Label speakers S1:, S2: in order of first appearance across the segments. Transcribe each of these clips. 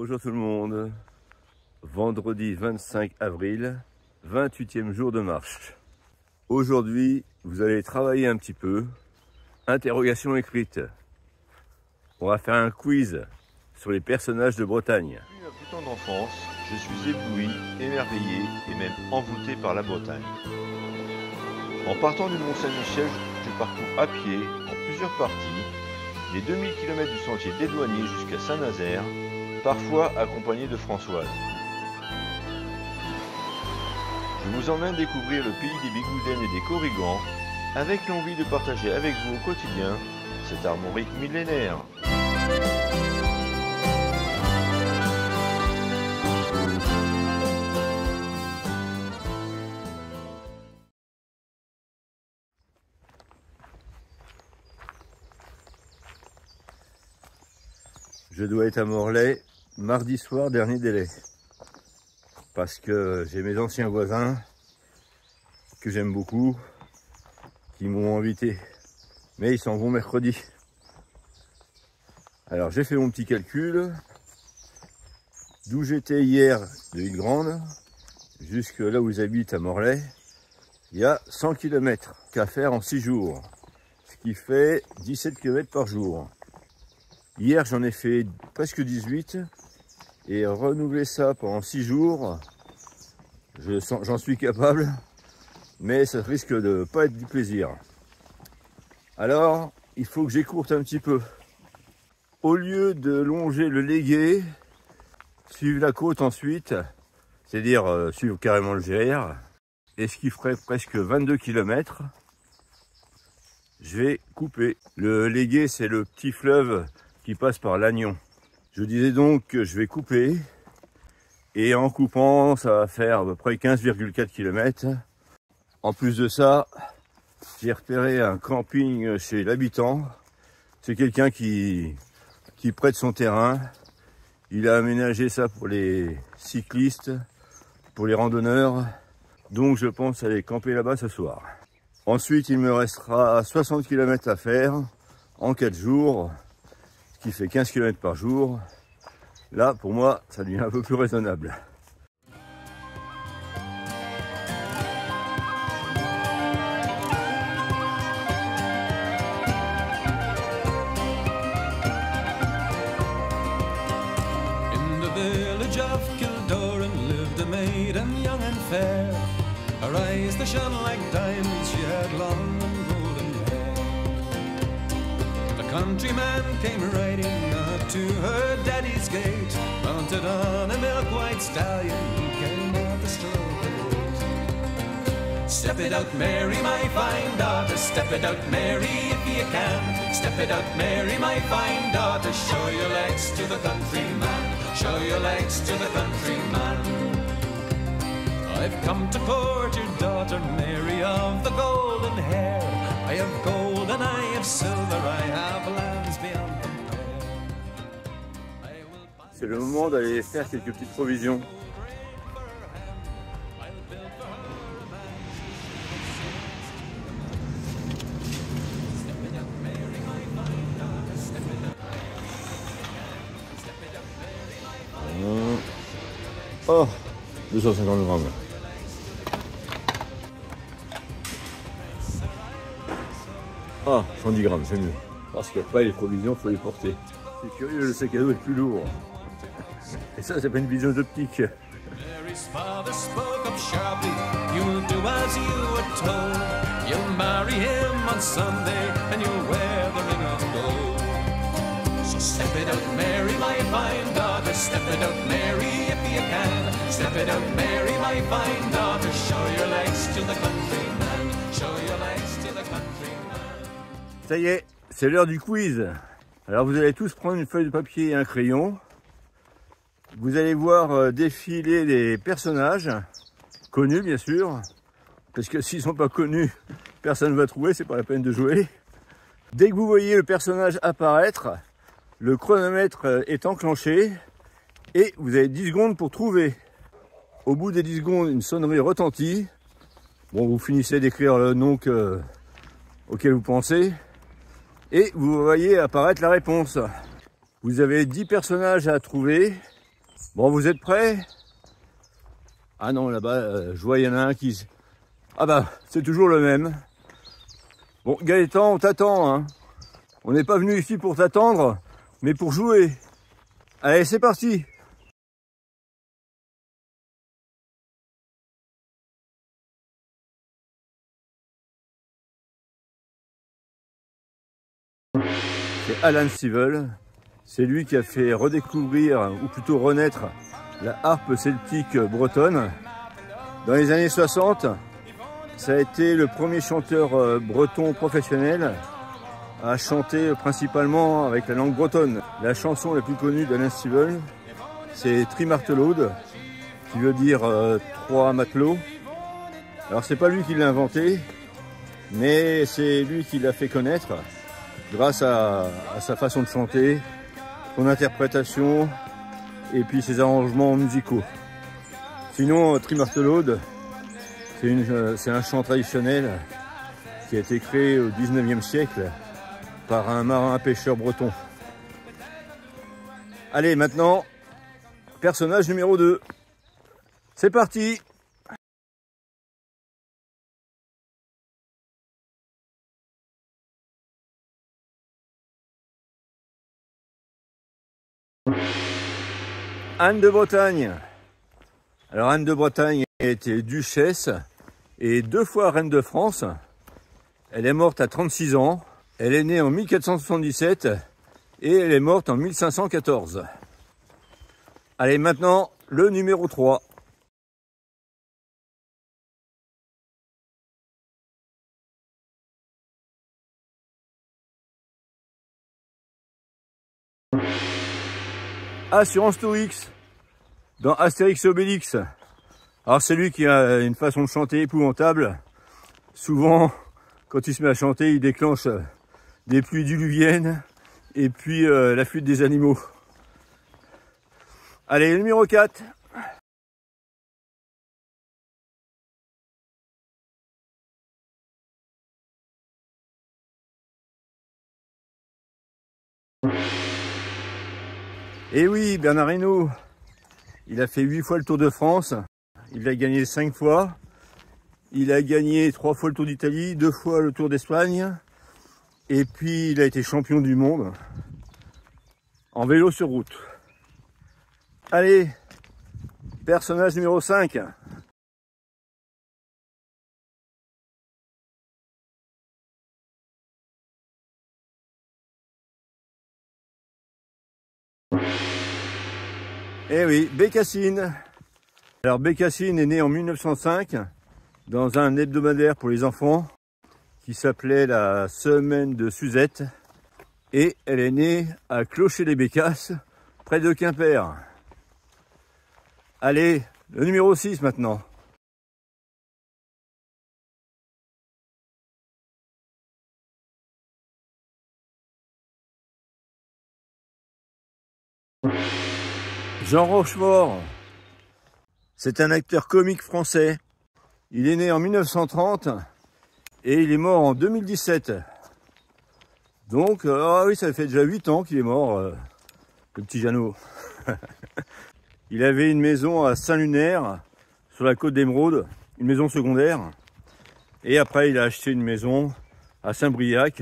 S1: Bonjour tout le monde, vendredi 25 avril, 28e jour de marche. Aujourd'hui, vous allez travailler un petit peu, interrogation écrite. On va faire un quiz sur les personnages de Bretagne.
S2: Depuis ma plus tendre enfance, je suis ébloui, émerveillé et même envoûté par la Bretagne. En partant du Mont Saint-Michel, je parcours à pied, en plusieurs parties, les 2000 km du sentier des Douaniers jusqu'à Saint-Nazaire, parfois accompagné de Françoise. Je vous emmène découvrir le pays des Bigoudènes et des Corrigans, avec l'envie de partager avec vous au quotidien cet armorique millénaire.
S1: Je dois être à Morlaix mardi soir, dernier délai. Parce que j'ai mes anciens voisins, que j'aime beaucoup, qui m'ont invité. Mais ils s'en vont mercredi. Alors j'ai fait mon petit calcul. D'où j'étais hier de Île-Grande, jusque là où j'habite à Morlaix, il y a 100 km qu'à faire en 6 jours. Ce qui fait 17 km par jour. Hier, j'en ai fait presque 18 et renouveler ça pendant 6 jours, j'en suis capable, mais ça risque de pas être du plaisir. Alors, il faut que j'écourte un petit peu. Au lieu de longer le Légué, suivre la côte ensuite, c'est-à-dire suivre carrément le GR, et ce qui ferait presque 22 km, je vais couper. Le Légué, c'est le petit fleuve qui passe par Lannion. Je disais donc que je vais couper, et en coupant ça va faire à peu près 15,4 km. En plus de ça, j'ai repéré un camping chez l'habitant. C'est quelqu'un qui prête son terrain. Il a aménagé ça pour les cyclistes, pour les randonneurs, donc je pense aller camper là-bas ce soir. Ensuite il me restera 60 km à faire en 4 jours, qui fait 15 km par jour. Là, pour moi, ça devient un peu plus raisonnable.
S3: In the village of Kildoran lived a maiden young and fair. Her eyes they shone like diamonds, she had long and golden hair. The countryman came riding up to her daddy's gate, mounted on a milk-white stallion, he came out the stroke of 8. Step it out, Mary, my fine daughter, step it out, Mary, if you can. Step it out, Mary, my fine daughter, show your legs to the countryman, show your legs to the countryman. I've come to court your daughter, Mary of the golden hair. I have gold and I have silver, I have lands beyond compare.
S1: C'est le moment d'aller faire quelques petites provisions. Oh, 250 grammes. Ah, 110 grammes, c'est mieux. Parce qu'après, les provisions, il faut les porter. C'est curieux, le sac à dos est plus lourd. Et ça, c'est pas une vision d'optique.
S3: Mary's father spoke up sharply, you'll do as you were told. You'll marry him on Sunday and you'll wear the ring of gold. So step it out, Mary, my fine daughter, step it out, Mary, if you can. Step it out, Mary, my fine daughter, show your legs to the countryman, show your legs to the countryman.
S1: Ça y est, c'est l'heure du quiz. Alors vous allez tous prendre une feuille de papier et un crayon. Vous allez voir défiler les personnages, connus bien sûr, parce que s'ils ne sont pas connus, personne ne va trouver, c'est pas la peine de jouer. Dès que vous voyez le personnage apparaître, le chronomètre est enclenché et vous avez 10 secondes pour trouver. Au bout des 10 secondes, une sonnerie retentit. Bon, vous finissez d'écrire le nom auquel vous pensez et vous voyez apparaître la réponse. Vous avez 10 personnages à trouver Bon, vous êtes prêts? Ah non, là-bas, je vois, il y en a un qui... Ah bah, c'est toujours le même. Bon, Gaëtan, on t'attend, hein. On n'est pas venu ici pour t'attendre, mais pour jouer. Allez, c'est parti! C'est Alan Stivell. C'est lui qui a fait redécouvrir, ou plutôt renaître, la harpe celtique bretonne. Dans les années 60, ça a été le premier chanteur breton professionnel à chanter principalement avec la langue bretonne. La chanson la plus connue d'Alan Stivell, c'est Trimartelaude, qui veut dire trois matelots. Alors c'est pas lui qui l'a inventé, mais c'est lui qui l'a fait connaître grâce à sa façon de chanter, son interprétation et puis ses arrangements musicaux. Sinon, Trimartelaude, c'est un chant traditionnel qui a été créé au 19e siècle par un marin pêcheur breton. Allez, maintenant, personnage numéro 2. C'est parti! Anne de Bretagne. Alors Anne de Bretagne a été duchesse et 2 fois reine de France. Elle est morte à 36 ans. Elle est née en 1477 et elle est morte en 1514. Allez, maintenant, le numéro 3. Assurance Tourix, dans Astérix et Obélix. Alors c'est lui qui a une façon de chanter épouvantable. Souvent, quand il se met à chanter, il déclenche des pluies diluviennes et puis la fuite des animaux. Allez, le numéro 4. Et oui, Bernard Hinault, il a fait 8 fois le Tour de France, il l'a gagné 5 fois, il a gagné 3 fois le Tour d'Italie, 2 fois le Tour d'Espagne, et puis il a été champion du monde en vélo sur route. Allez, personnage numéro 5. Eh oui, Bécassine. Alors Bécassine est née en 1905 dans un hebdomadaire pour les enfants qui s'appelait la Semaine de Suzette. Et elle est née à Clocher-les-Bécasses, près de Quimper. Allez, le numéro 6 maintenant. Jean Rochefort, c'est un acteur comique français. Il est né en 1930 et il est mort en 2017. Donc, ah oui, ça fait déjà 8 ans qu'il est mort, le petit Jeannot. Il avait une maison à Saint-Lunaire, sur la côte d'Émeraude, une maison secondaire. Et après, il a acheté une maison à Saint-Briac,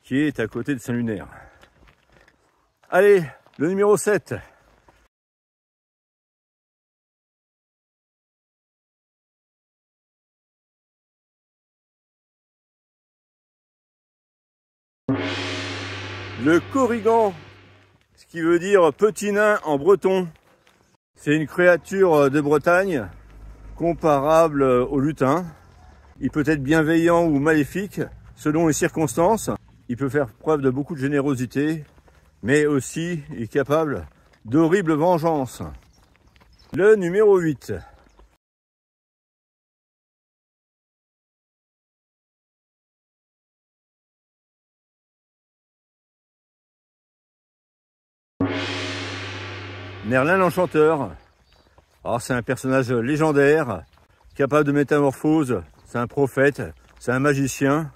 S1: qui est à côté de Saint-Lunaire. Allez, le numéro 7. Le Corrigan, ce qui veut dire petit nain en breton. C'est une créature de Bretagne comparable au lutin. Il peut être bienveillant ou maléfique selon les circonstances. Il peut faire preuve de beaucoup de générosité, mais aussi est capable d'horribles vengeances. Le numéro 8. Merlin l'Enchanteur. Alors c'est un personnage légendaire, capable de métamorphose, c'est un prophète, c'est un magicien.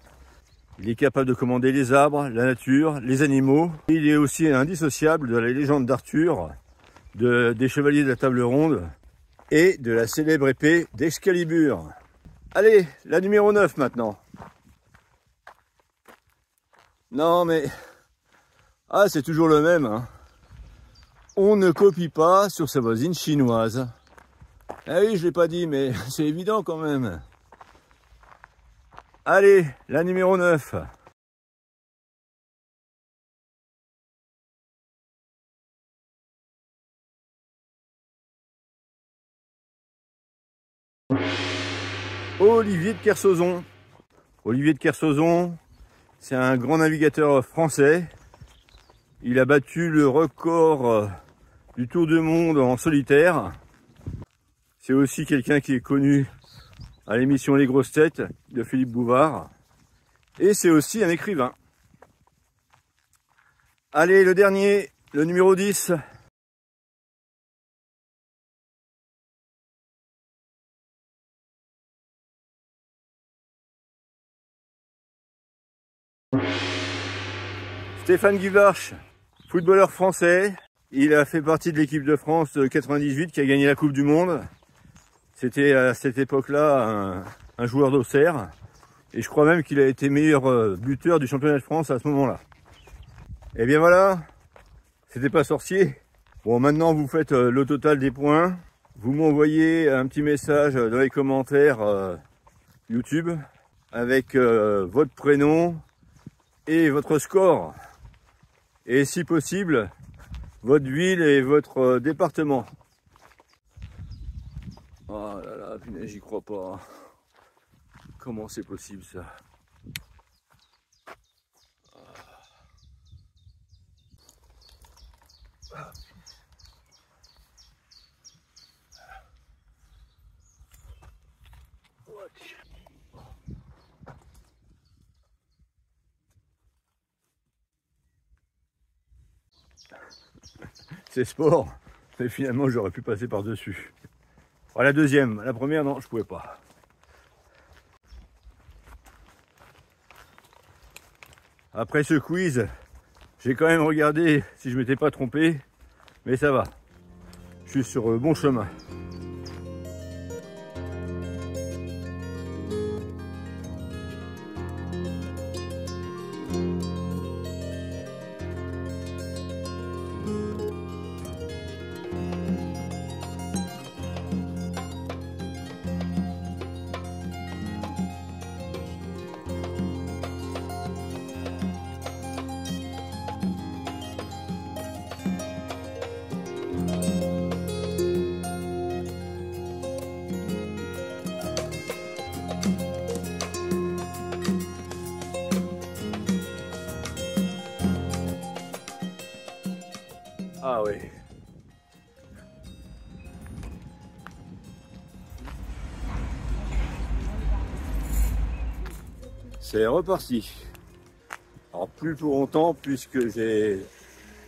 S1: Il est capable de commander les arbres, la nature, les animaux. Il est aussi indissociable de la légende d'Arthur, des chevaliers de la table ronde et de la célèbre épée d'Excalibur. Allez, la numéro 9 maintenant. Non mais... Ah, c'est toujours le même, hein. On ne copie pas sur sa voisine chinoise. Ah oui, je l'ai pas dit, mais c'est évident quand même. Allez, la numéro 9. Olivier de Kersauzon. Olivier de Kersauzon, c'est un grand navigateur français. Il a battu le record du Tour du Monde en solitaire. C'est aussi quelqu'un qui est connu à l'émission Les Grosses Têtes de Philippe Bouvard. Et c'est aussi un écrivain. Allez, le dernier, le numéro 10. Stéphane Guivarch, footballeur français. Il a fait partie de l'équipe de France de 98 qui a gagné la Coupe du Monde. C'était à cette époque-là un joueur d'Auxerre. Et je crois même qu'il a été meilleur buteur du championnat de France à ce moment-là. Et bien voilà, c'était pas sorcier. Bon, maintenant vous faites le total des points. Vous m'envoyez un petit message dans les commentaires YouTube avec votre prénom et votre score. Et si possible, votre ville et votre département. Oh là là, punaise, j'y crois pas. Comment c'est possible ça? C'est sport, mais finalement j'aurais pu passer par-dessus. Oh, la deuxième, la première non, je pouvais pas. Après ce quiz, j'ai quand même regardé si je m'étais pas trompé, mais ça va. Je suis sur le bon chemin. Ah oui. C'est reparti. Alors plus pour longtemps puisque j'ai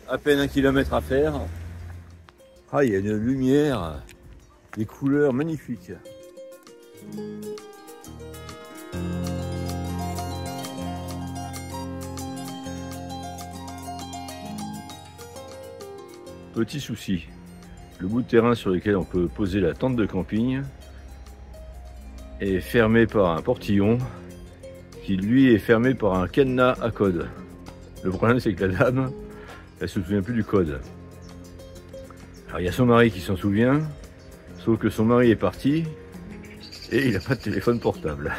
S1: à peine 1 kilomètre à faire. Ah, il y a une lumière, des couleurs magnifiques. Petit souci, le bout de terrain sur lequel on peut poser la tente de camping est fermé par un portillon qui lui est fermé par un cadenas à code. Le problème c'est que la dame, elle se souvient plus du code. Alors il y a son mari qui s'en souvient, sauf que son mari est parti et il n'a pas de téléphone portable.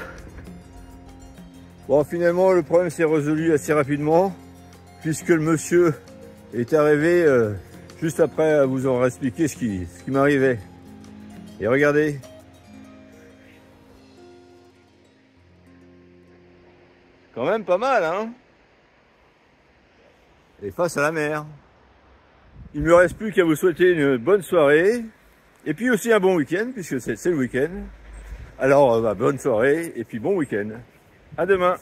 S1: Bon, finalement le problème s'est résolu assez rapidement puisque le monsieur est arrivé juste après vous aurez expliqué ce qui m'arrivait. Et regardez. Quand même pas mal, hein? Et face à la mer. Il ne me reste plus qu'à vous souhaiter une bonne soirée. Et puis aussi un bon week-end, puisque c'est le week-end. Alors, bonne soirée et puis bon week-end. À demain.